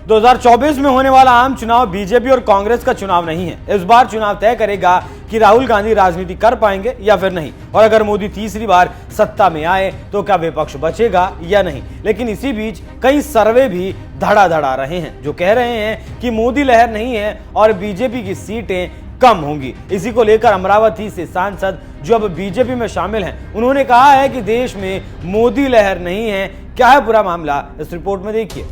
2024 में होने वाला आम चुनाव बीजेपी और कांग्रेस का चुनाव नहीं है। इस बार चुनाव तय करेगा कि राहुल गांधी राजनीति कर पाएंगे या फिर नहीं, और अगर मोदी तीसरी बार सत्ता में आए तो क्या विपक्ष बचेगा या नहीं। लेकिन इसी बीच कई सर्वे भी धड़ाधड़ आ रहे हैं जो कह रहे हैं कि मोदी लहर नहीं है और बीजेपी की सीटें कम होंगी। इसी को लेकर अमरावती से सांसद जो अब बीजेपी में शामिल हैं, उन्होंने कहा है कि देश में मोदी लहर नहीं है। क्या है पूरा मामला, इस रिपोर्ट में देखिए।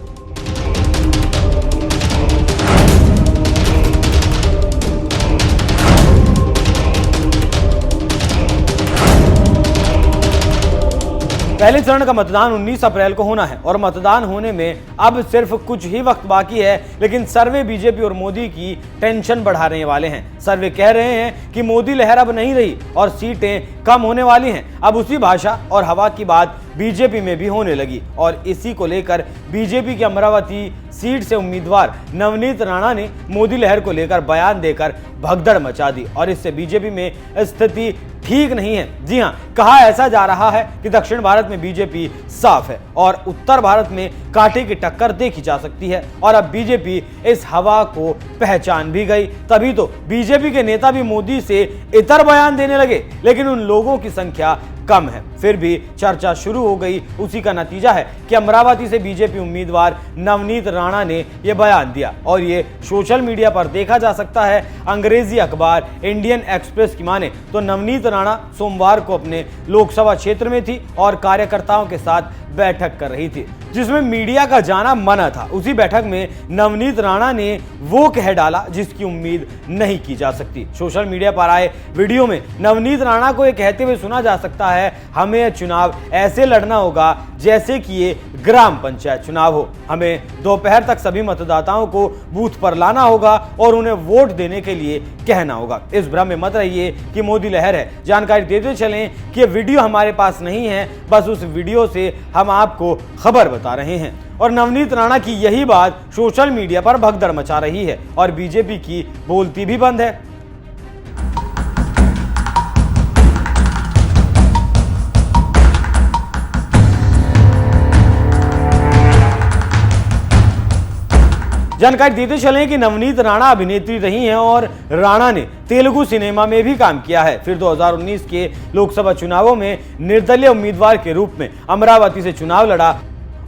पहले चरण का मतदान 19 अप्रैल को होना है और मतदान होने में अब सिर्फ कुछ ही वक्त बाकी है। लेकिन सर्वे बीजेपी और मोदी की टेंशन बढ़ाने वाले हैं। सर्वे कह रहे हैं कि मोदी लहर अब नहीं रही और सीटें कम होने वाली हैं। अब उसी भाषा और हवा की बात बीजेपी में भी होने लगी और इसी को लेकर बीजेपी की अमरावती सीट से उम्मीदवार नवनीत राणा ने मोदी लहर को लेकर बयान देकर भगदड़ मचा दी और इससे बीजेपी में स्थिति ठीक नहीं है। जी हां, कहा ऐसा जा रहा है कि दक्षिण भारत में बीजेपी साफ है और उत्तर भारत में कांटे की टक्कर देखी जा सकती है और अब बीजेपी इस हवा को पहचान भी गई। तभी तो बीजेपी के नेता भी मोदी से इतर बयान देने लगे, लेकिन उन लोगों की संख्या कम है। फिर भी चर्चा शुरू हो गई। उसी का नतीजा है कि अमरावती से बीजेपी उम्मीदवार नवनीत राणा ने यह बयान दिया और ये सोशल मीडिया पर देखा जा सकता है। अंग्रेजी अखबार इंडियन एक्सप्रेस की माने तो नवनीत राणा सोमवार को अपने लोकसभा क्षेत्र में थी और कार्यकर्ताओं के साथ बैठक कर रही थी जिसमें मीडिया का जाना मना था। उसी बैठक में नवनीत राणा ने वो कह डाला जिसकी उम्मीद नहीं की जा सकती। सोशल मीडिया पर आए वीडियो में नवनीत राणा को ये कहते हुए सुना जा सकता है, हमें यह चुनाव ऐसे लड़ना होगा जैसे कि ये ग्राम पंचायत चुनाव हो। हमें दोपहर तक सभी मतदाताओं को बूथ पर लाना होगा और उन्हें वोट देने के लिए कहना होगा। इस भ्रम में मत रहिए कि मोदी लहर है। जानकारी देते चलें कि ये वीडियो हमारे पास नहीं है, बस उस वीडियो से हम आपको खबर बता रहे हैं। और नवनीत राणा की यही बात सोशल मीडिया पर भगदड़ मचा रही है और बीजेपी की बोलती भी बंद है। जानकारी देते चलें कि नवनीत राणा अभिनेत्री रही हैं और राणा ने तेलुगु सिनेमा में भी काम किया है। फिर 2019 के लोकसभा चुनावों में निर्दलीय उम्मीदवार के रूप में अमरावती से चुनाव लड़ा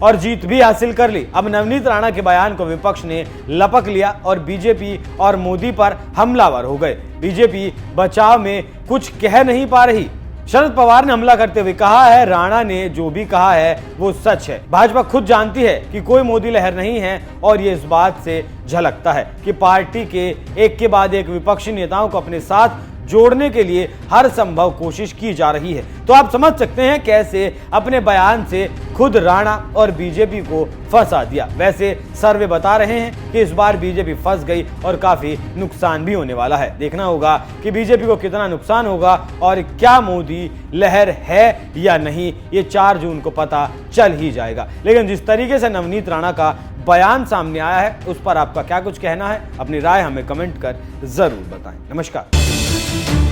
और जीत भी हासिल कर ली। अब नवनीत राणा के बयान को विपक्ष ने लपक लिया और बीजेपी और मोदी पर हमलावर हो गए। बीजेपी बचाव में कुछ कह नहीं पा रही। शरद पवार ने हमला करते हुए कहा है, राणा ने जो भी कहा है वो सच है। भाजपा खुद जानती है कि कोई मोदी लहर नहीं है और ये इस बात से झलकता है कि पार्टी के एक के बाद एक विपक्षी नेताओं को अपने साथ जोड़ने के लिए हर संभव कोशिश की जा रही है। तो आप समझ सकते हैं कैसे अपने बयान से खुद राणा और बीजेपी को फंसा दिया। वैसे सर्वे बता रहे हैं कि इस बार बीजेपी फंस गई और काफी नुकसान भी होने वाला है। देखना होगा कि बीजेपी को कितना नुकसान होगा और क्या मोदी लहर है या नहीं, ये 4 जून को पता चल ही जाएगा। लेकिन जिस तरीके से नवनीत राणा का बयान सामने आया है उस पर आपका क्या कुछ कहना है, अपनी राय हमें कमेंट कर जरूर बताएं। नमस्कार।